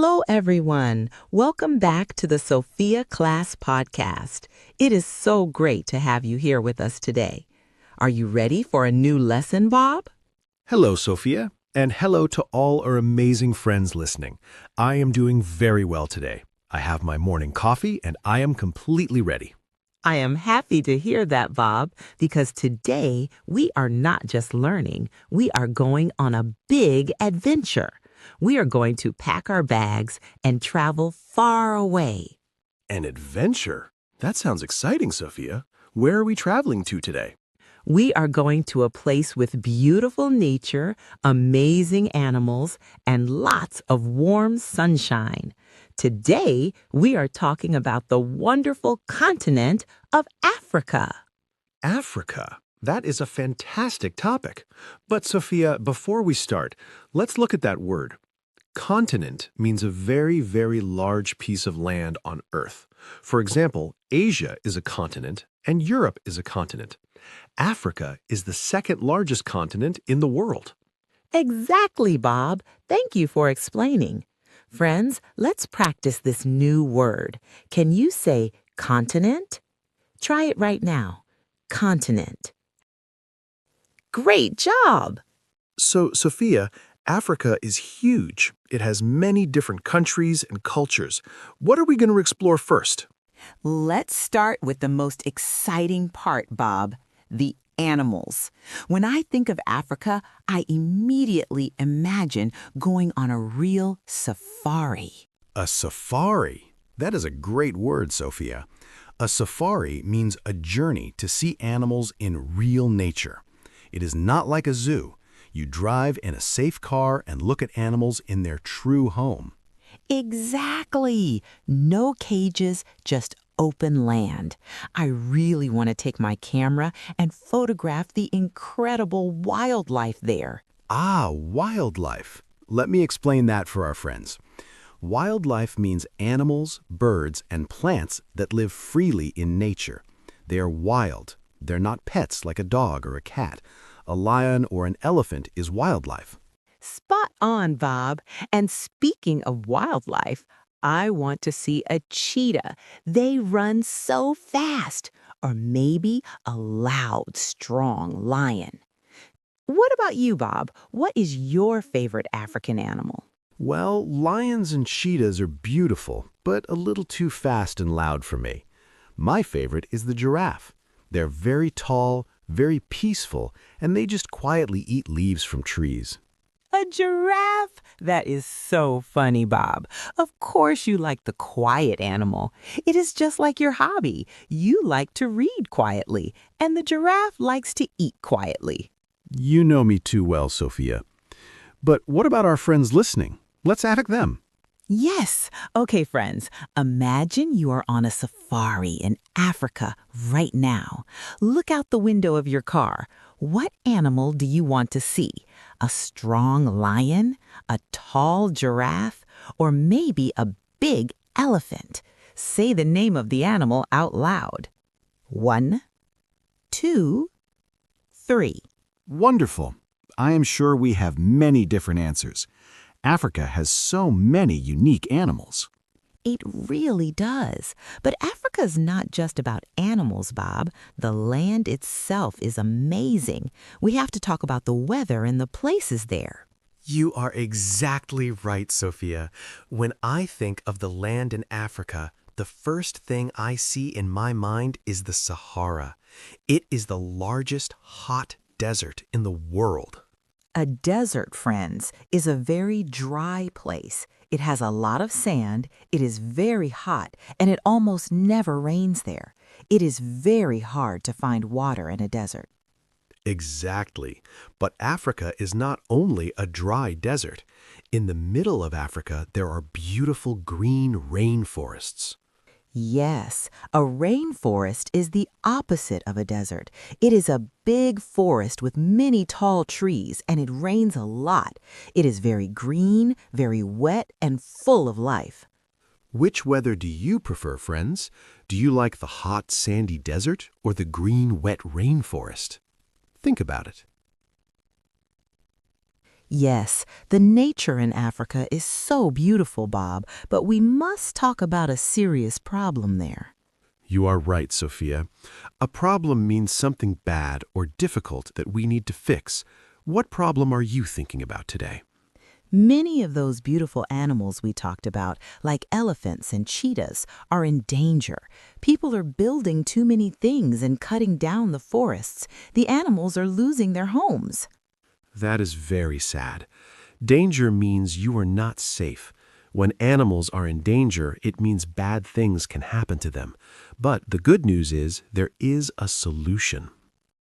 Hello, everyone. Welcome back to the Sophia Class Podcast. It is so great to have you here with us today. Are you ready for a new lesson, Bob? Hello, Sophia, and hello to all our amazing friends listening. I am doing very well today. I have my morning coffee, and I am completely ready. I am happy to hear that, Bob, because today we are not just learning, we are going on a big adventure. We are going to pack our bags and travel far away. An adventure? That sounds exciting, Sophia. Where are we traveling to today? We are going to a place with beautiful nature, amazing animals, and lots of warm sunshine. Today, we are talking about the wonderful continent of Africa. Africa. That is a fantastic topic. But, Sophia, before we start, let's look at that word. Continent means a very, very large piece of land on Earth. For example, Asia is a continent and Europe is a continent. Africa is the second largest continent in the world. Exactly, Bob. Thank you for explaining. Friends, let's practice this new word. Can you say continent? Try it right now. Continent. Great job! So, Sophia, Africa is huge. It has many different countries and cultures. What are we going to explore first? Let's start with the most exciting part, Bob, the animals. When I think of Africa, I immediately imagine going on a real safari. A safari. That is a great word, Sophia. A safari means a journey to see animals in real nature. It is not like a zoo. You drive in a safe car and look at animals in their true home. Exactly. No cages, just open land. I really want to take my camera and photograph the incredible wildlife there. Ah, wildlife. Let me explain that for our friends. Wildlife means animals, birds, and plants that live freely in nature. They are wild. They're not pets like a dog or a cat. A lion or an elephant is wildlife. Spot on, Bob. And speaking of wildlife, I want to see a cheetah. They run so fast. Or maybe a loud, strong lion. What about you, Bob? What is your favorite African animal? Well, lions and cheetahs are beautiful, but a little too fast and loud for me. My favorite is the giraffe. They're very tall, very peaceful, and they just quietly eat leaves from trees. A giraffe? That is so funny, Bob. Of course you like the quiet animal. It is just like your hobby. You like to read quietly, and the giraffe likes to eat quietly. You know me too well, Sophia. But what about our friends listening? Let's ask them. Yes. Okay, friends, imagine you are on a safari in Africa right now. Look out the window of your car. What animal do you want to see? A strong lion, a tall giraffe, or maybe a big elephant? Say the name of the animal out loud. 1, 2, 3. Wonderful. I am sure we have many different answers. Africa has so many unique animals. It really does. But Africa's not just about animals, Bob. The land itself is amazing. We have to talk about the weather and the places there. You are exactly right, Sophia. When I think of the land in Africa, the first thing I see in my mind is the Sahara. It is the largest hot desert in the world. A desert, friends, is a very dry place. It has a lot of sand, it is very hot, and it almost never rains there. It is very hard to find water in a desert. Exactly. But Africa is not only a dry desert. In the middle of Africa, there are beautiful green rainforests. Yes, a rainforest is the opposite of a desert. It is a big forest with many tall trees, and it rains a lot. It is very green, very wet, and full of life. Which weather do you prefer, friends? Do you like the hot, sandy desert or the green, wet rainforest? Think about it. Yes, the nature in Africa is so beautiful, Bob, but we must talk about a serious problem there. You are right, Sophia. A problem means something bad or difficult that we need to fix. What problem are you thinking about today? Many of those beautiful animals we talked about, like elephants and cheetahs, are in danger. People are building too many things and cutting down the forests. The animals are losing their homes. That is very sad. Danger means you are not safe. When animals are in danger, it means bad things can happen to them. But the good news is there is a solution.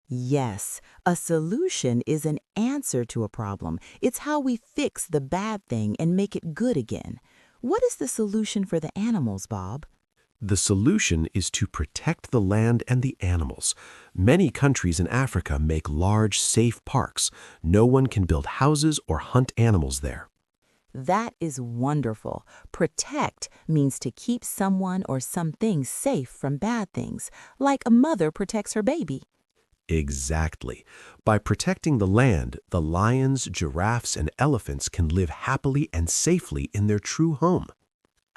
Yes, a solution is an answer to a problem. It's how we fix the bad thing and make it good again. What is the solution for the animals, Bob? The solution is to protect the land and the animals. Many countries in Africa make large, safe parks. No one can build houses or hunt animals there. That is wonderful. Protect means to keep someone or something safe from bad things, like a mother protects her baby. Exactly. By protecting the land, the lions, giraffes, and elephants can live happily and safely in their true home.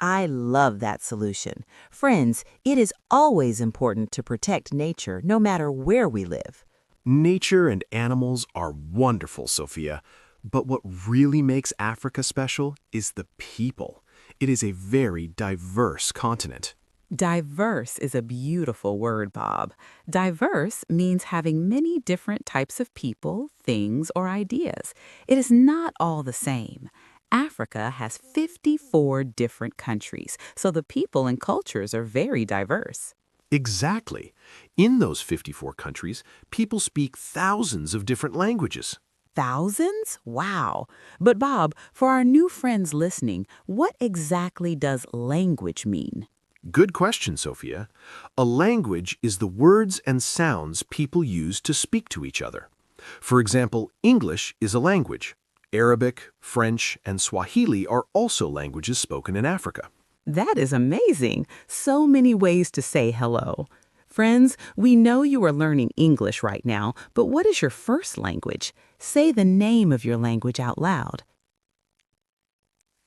I love that solution. Friends, it is always important to protect nature no matter where we live. Nature and animals are wonderful, Sophia. But what really makes Africa special is the people. It is a very diverse continent. Diverse is a beautiful word, Bob. Diverse means having many different types of people, things, or ideas. It is not all the same. Africa has 54 different countries, so the people and cultures are very diverse. Exactly. In those 54 countries, people speak thousands of different languages. Thousands? Wow. But Bob, for our new friends listening, what exactly does language mean? Good question, Sophia. A language is the words and sounds people use to speak to each other. For example, English is a language. Arabic, French, and Swahili are also languages spoken in Africa. That is amazing. So many ways to say hello. Friends, we know you are learning English right now, but what is your first language? Say the name of your language out loud.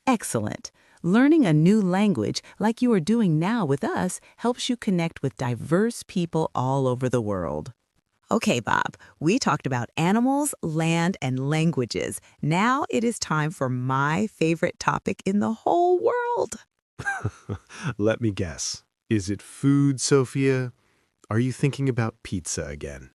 Excellent. Learning a new language, like you are doing now with us, helps you connect with diverse people all over the world. Okay, Bob, we talked about animals, land, and languages. Now it is time for my favorite topic in the whole world. Let me guess. Is it food, Sophia? Are you thinking about pizza again?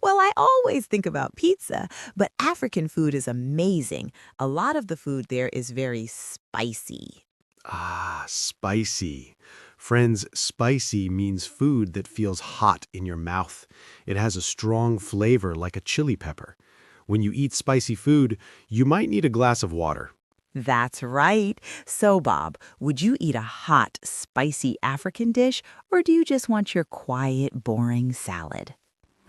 Well, I always think about pizza, but African food is amazing. A lot of the food there is very spicy. Ah, spicy. Friends, spicy means food that feels hot in your mouth. It has a strong flavor like a chili pepper. When you eat spicy food, you might need a glass of water. That's right. So, Bob, would you eat a hot, spicy African dish, or do you just want your quiet, boring salad?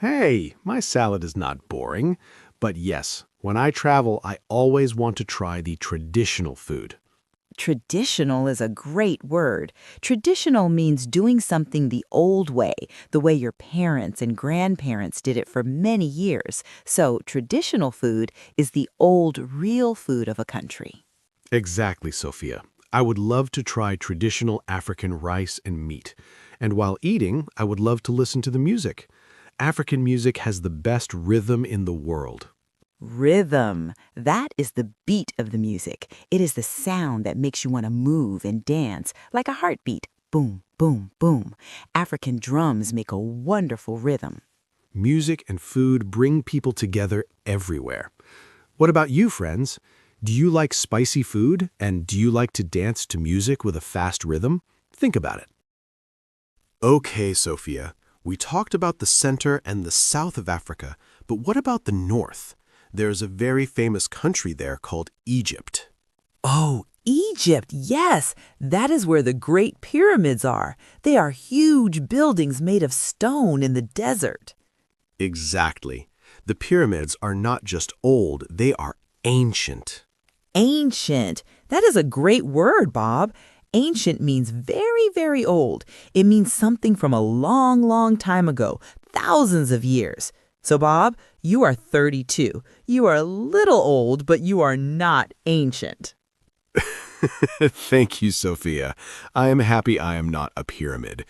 Hey, my salad is not boring. But yes, when I travel, I always want to try the traditional food. Traditional is a great word. Traditional means doing something the old way, the way your parents and grandparents did it for many years. So, traditional food is the old, real food of a country. Exactly, Sophia. I would love to try traditional African rice and meat. And while eating, I would love to listen to the music. African music has the best rhythm in the world. Rhythm. That is the beat of the music. It is the sound that makes you want to move and dance, like a heartbeat. Boom, boom, boom. African drums make a wonderful rhythm. Music and food bring people together everywhere. What about you, friends? Do you like spicy food? And do you like to dance to music with a fast rhythm? Think about it. Okay, Sophia. We talked about the center and the south of Africa, but what about the north? There's a very famous country there called Egypt. Oh, Egypt, yes. That is where the Great Pyramids are. They are huge buildings made of stone in the desert. Exactly. The pyramids are not just old, they are ancient. Ancient. That is a great word, Bob. Ancient means very, very old. It means something from a long, long time ago, thousands of years. So, Bob, you are 32. You are a little old, but you are not ancient. Thank you, Sophia. I am happy I am not a pyramid.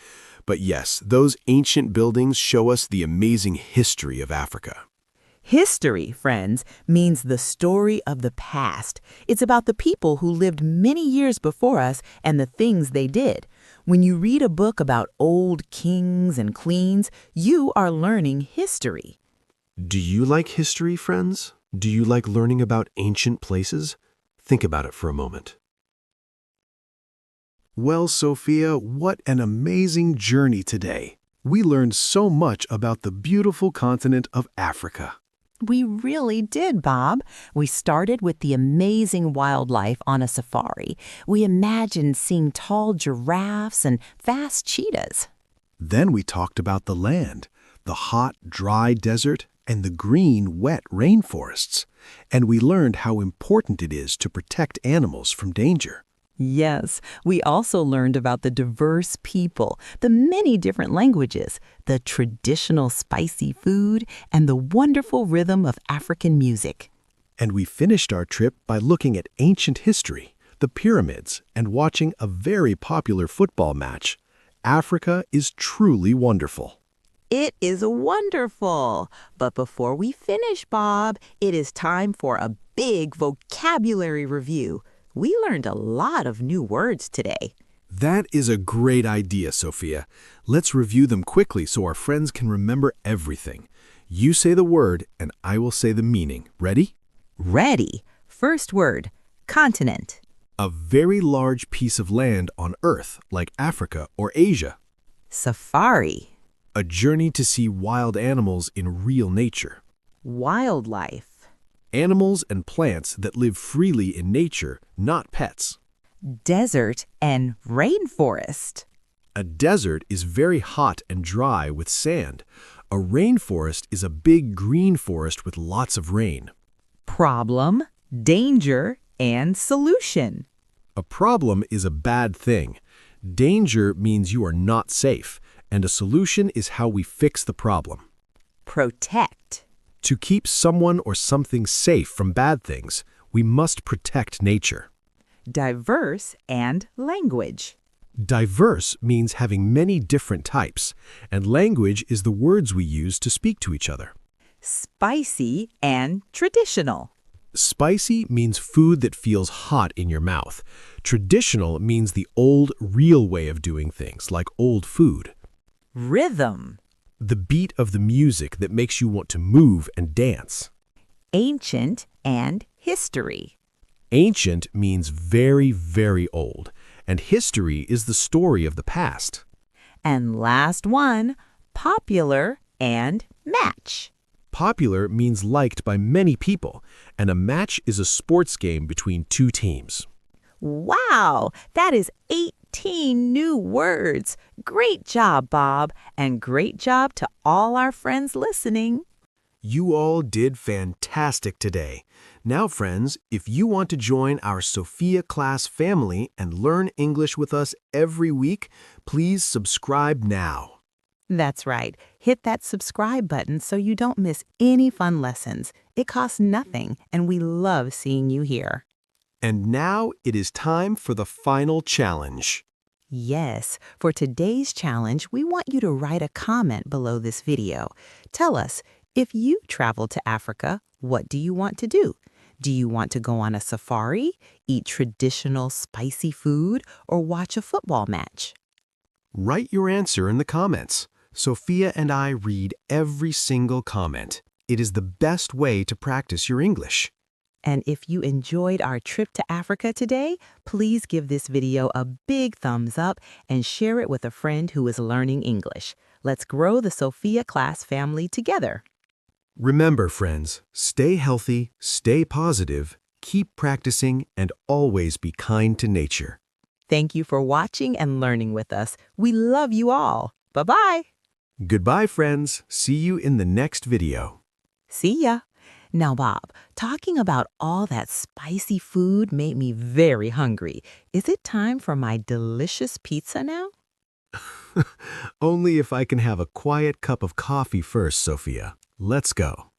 But yes, those ancient buildings show us the amazing history of Africa. History, friends, means the story of the past. It's about the people who lived many years before us and the things they did. When you read a book about old kings and queens, you are learning history. Do you like history, friends? Do you like learning about ancient places? Think about it for a moment. Well, Sophia, what an amazing journey today. We learned so much about the beautiful continent of Africa. We really did, Bob. We started with the amazing wildlife on a safari. We imagined seeing tall giraffes and fast cheetahs. Then we talked about the land, the hot, dry desert, and the green, wet rainforests. And we learned how important it is to protect animals from danger. Yes, we also learned about the diverse people, the many different languages, the traditional spicy food, and the wonderful rhythm of African music. And we finished our trip by looking at ancient history, the pyramids, and watching a very popular football match. Africa is truly wonderful. It is wonderful. But before we finish, Bob, it is time for a big vocabulary review. We learned a lot of new words today. That is a great idea, Sophia. Let's review them quickly so our friends can remember everything. You say the word, and I will say the meaning. Ready? Ready. First word, continent. A very large piece of land on Earth, like Africa or Asia. Safari. A journey to see wild animals in real nature. Wildlife. Animals and plants that live freely in nature, not pets. Desert and rainforest. A desert is very hot and dry with sand. A rainforest is a big green forest with lots of rain. Problem, danger, and solution. A problem is a bad thing. Danger means you are not safe, and a solution is how we fix the problem. Protect. To keep someone or something safe from bad things, we must protect nature. Diverse and language. Diverse means having many different types, and language is the words we use to speak to each other. Spicy and traditional. Spicy means food that feels hot in your mouth. Traditional means the old, real way of doing things, like old food. Rhythm. The beat of the music that makes you want to move and dance. Ancient and history. Ancient means very, very old, and history is the story of the past. And last one, popular and match. Popular means liked by many people, and a match is a sports game between two teams. Wow, that is 18 new words. Great job, Bob, and great job to all our friends listening. You all did fantastic today. Now, friends, if you want to join our Sophia class family and learn English with us every week, please subscribe now. That's right. Hit that subscribe button so you don't miss any fun lessons. It costs nothing, and we love seeing you here. And now it is time for the final challenge. Yes, for today's challenge, we want you to write a comment below this video. Tell us, if you travel to Africa, what do you want to do? Do you want to go on a safari, eat traditional spicy food, or watch a football match? Write your answer in the comments. Sophia and I read every single comment. It is the best way to practice your English. And if you enjoyed our trip to Africa today, please give this video a big thumbs up and share it with a friend who is learning English. Let's grow the Sophia class family together. Remember, friends, stay healthy, stay positive, keep practicing, and always be kind to nature. Thank you for watching and learning with us. We love you all. Bye-bye. Goodbye, friends. See you in the next video. See ya. Now, Bob, talking about all that spicy food made me very hungry. Is it time for my delicious pizza now? Only if I can have a quiet cup of coffee first, Sophia. Let's go.